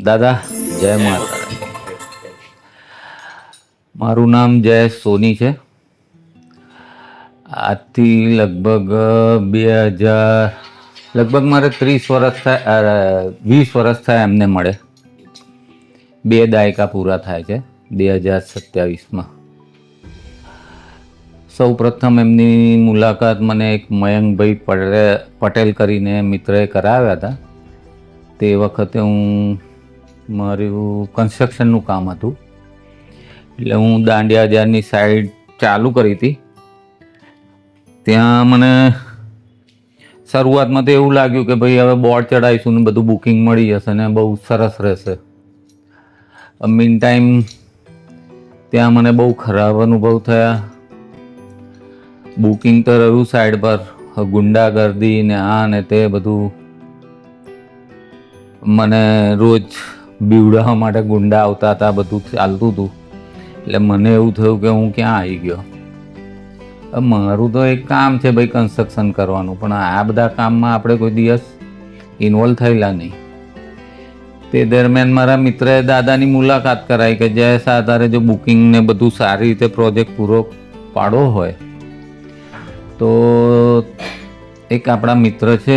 દાદા જય માતા. મારું નામ જયેશ સોની છે. આજથી લગભગ મારે 30 વર્ષ થાય, 20 વર્ષ થાય એમને મળે. 2 દાયકા પૂરા થાય છે 2027માં. સૌ પ્રથમ એમની મુલાકાત મને એક મયંકભાઈ પટેલ કરીને મિત્રએ કરાવ્યા હતા. તે વખતે મારું કન્સ્ટ્રક્શનનું કામ હતું, એટલે હું દાંડિયા બજારની સાઈડ ચાલુ કરી હતી. ત્યાં મને શરૂઆતમાં તો એવું લાગ્યું કે ભાઈ હવે બોર્ડ ચડાવીશું ને બધું બુકિંગ મળી જશે ને બહુ સરસ રહેશે. મીન ટાઈમ ત્યાં મને બહુ ખરાબ અનુભવ થયા. બુકિંગ તો રહ્યું સાઈડ પર, ગુંડાગર્દી ને આ ને તે બધું. મને રોજ બીવડાવવા માટે ગુંડા આવતા હતા, બધું ચાલતું હતું. એટલે મને એવું થયું કે હું ક્યાં આવી ગયો. મારું તો એક કામ છે ભાઈ કન્સ્ટ્રક્શન કરવાનું, પણ આ બધા કામમાં આપણે કોઈ દિવસ ઇન્વોલ્વ થયેલા નહીં. તે દરમિયાન મારા મિત્રએ દાદાની મુલાકાત કરાવી કે જયેશ આ તારે જો બુકિંગ ને બધું સારી રીતે પ્રોજેક્ટ પૂરો પાડવો હોય તો એક આપણા મિત્ર છે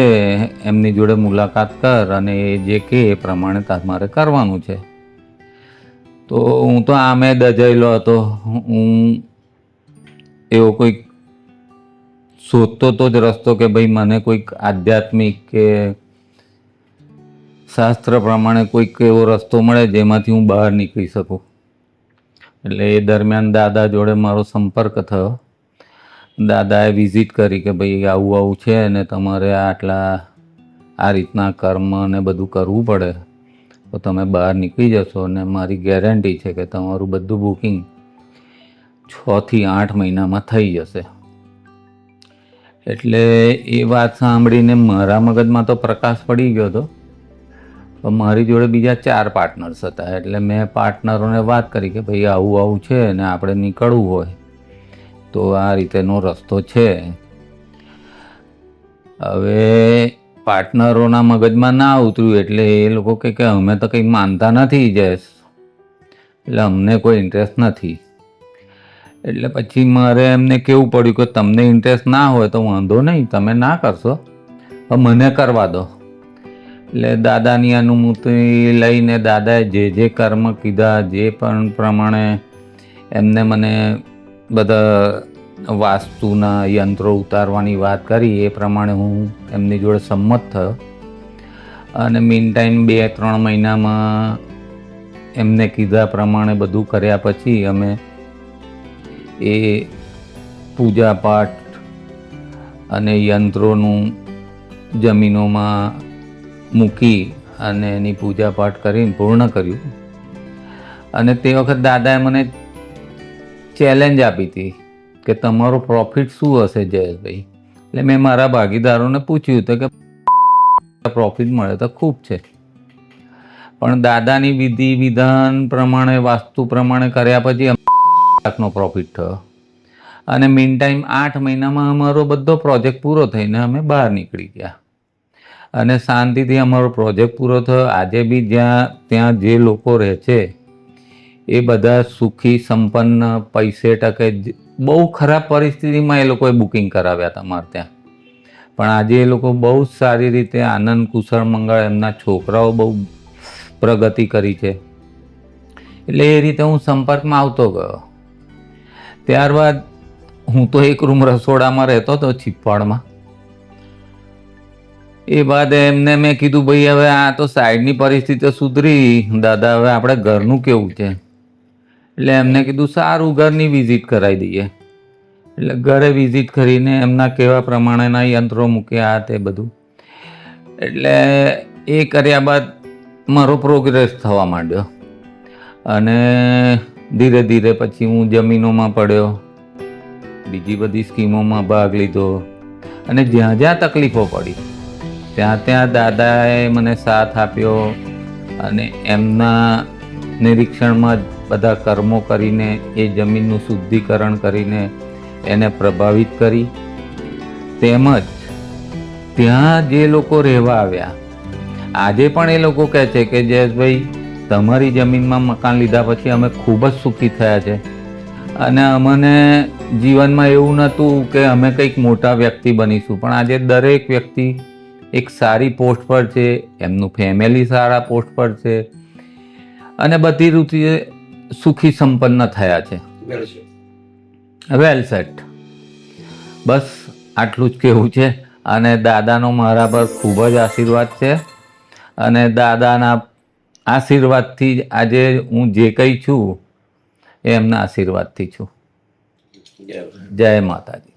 એમની જોડે મુલાકાત કર અને એ જે કહે એ પ્રમાણે તમારે કરવાનું છે. તો હું તો આમે દજાયેલો હતો. હું એવો કોઈક શોધતો તો જ રસ્તો કે ભાઈ મને કોઈક આધ્યાત્મિક કે શાસ્ત્ર પ્રમાણે કોઈક એવો રસ્તો મળે જેમાંથી હું બહાર નીકળી શકું. એટલે એ દરમિયાન દાદા જોડે મારો સંપર્ક થયો. દાદાએ વિઝિટ કરી કે ભાઈ આવું આવું છે ને તમારે આ રીતના કર્મ ને બધું કરવું પડે તો તમે બહાર નીકળી જશો. અને મારી ગેરંટી છે કે તમારું બધું બુકિંગ 6 થી 8 મહિનામાં થઈ જશે. એટલે એ વાત સાંભળીને મારા મગજમાં તો પ્રકાશ પડી ગયો હતો. પણ મારી જોડે બીજા 4 પાર્ટનર્સ હતા. એટલે મેં પાર્ટનરોને વાત કરી કે ભાઈ આવું આવું છે ને આપણે નીકળવું હોય તો આ રીતેનો રસ્તો છે. હવે પાર્ટનરોના મગજમાં ના ઉતર્યું એટલે એ લોકો કે અમે તો કંઈ માનતા નથી જયેશ, એટલે અમને કોઈ ઇન્ટરેસ્ટ નથી. એટલે પછી મારે એમને કહેવું પડ્યું કે તમને ઇન્ટરેસ્ટ ના હોય તો વાંધો નહીં, તમે ના કરશો, પણ મને કરવા દો. એટલે દાદાની અનુમતિ લઈને દાદાએ જે કર્મ કીધા, જે પણ પ્રમાણે એમને મને બધા વાસ્તુના યંત્રો ઉતારવાની વાત કરી એ પ્રમાણે હું એમની જોડે સંમત થયો. અને મીન ટાઈમ 2-3 મહિનામાં એમને કીધા પ્રમાણે બધું કર્યા પછી અમે એ પૂજા પાઠ અને યંત્રોનું જમીનોમાં મૂકી અને એની પૂજા પાઠ કરીને પૂર્ણ કર્યું. અને તે વખત દાદાએ મને ચેલેન્જ આપી હતી કે તમારો પ્રોફિટ શું હશે જયેશભાઈ. એટલે મેં મારા ભાગીદારોને પૂછ્યું હતું કે પ્રોફિટ મળે તો ખૂબ છે, પણ દાદાની વિધિ વિધાન પ્રમાણે વાસ્તુ પ્રમાણે કર્યા પછી લાખનો પ્રોફિટ થયો. અને મીન ટાઈમ 8 મહિનામાં અમારો બધો પ્રોજેક્ટ પૂરો થઈને અમે બહાર નીકળી ગયા અને શાંતિથી અમારો પ્રોજેક્ટ પૂરો થયો. આજે બી ત્યાં જે લોકો રહે છે એ બધા સુખી સંપન્ન, પૈસે ટકે. બહુ ખરાબ પરિસ્થિતિમાં એ લોકોએ બુકિંગ કરાવ્યા હતા મારે ત્યાં, પણ આજે એ લોકો બહુ જ સારી રીતે આનંદ કુશળ મંગળ, એમના છોકરાઓ બહુ પ્રગતિ કરી છે. એટલે એ રીતે હું સંપર્કમાં આવતો ગયો. ત્યારબાદ હું તો એક રૂમ રસોડામાં રહેતો હતો છીપવાડમાં. એ બાદ એમને મેં કીધું ભાઈ હવે આ તો સાઈડની પરિસ્થિતિ સુધરી દાદા, હવે આપણે ઘરનું કેવું છે. એટલે એમને કીધું સારું ઘરની વિઝિટ કરાવી દઈએ. એટલે ઘરે વિઝિટ કરીને એમના કહેવા પ્રમાણેના યંત્રો મૂક્યા તે બધું. એટલે એ કર્યા બાદ મારો પ્રોગ્રેસ થવા માંડ્યો અને ધીરે ધીરે પછી હું જમીનોમાં પડ્યો, બીજી બધી સ્કીમોમાં ભાગ લીધો. અને જ્યાં જ્યાં તકલીફો પડી ત્યાં દાદાએ મને સાથ આપ્યો અને એમના નિરીક્ષણમાં બધા કર્મો કરીને એ જમીનનું શુદ્ધિકરણ કરીને એને પ્રભાવિત કરી. તેમજ ત્યાં જે લોકો રહેવા આવ્યા આજે પણ એ લોકો કહે છે કે જયેશભાઈ તમારી જમીનમાં મકાન લીધા પછી અમે ખૂબ જ સુખી થયા છે અને અમને જીવનમાં એવું નહોતું કે અમે કંઈક મોટા વ્યક્તિ બનીશું, પણ આજે દરેક વ્યક્તિ એક સારી પોસ્ટ પર છે, એમનું ફેમિલી સારા પોસ્ટ પર છે અને બધી રીતે સુખી સંપન્ન થયા છે. વેલ સેટ. બસ આટલું જ કહેવું છે. અને દાદાનો મારા પર ખૂબ જ આશીર્વાદ છે અને દાદાના આશીર્વાદથી જ આજે હું જે કંઈ છું એ એમના આશીર્વાદથી છું. જય માતાજી.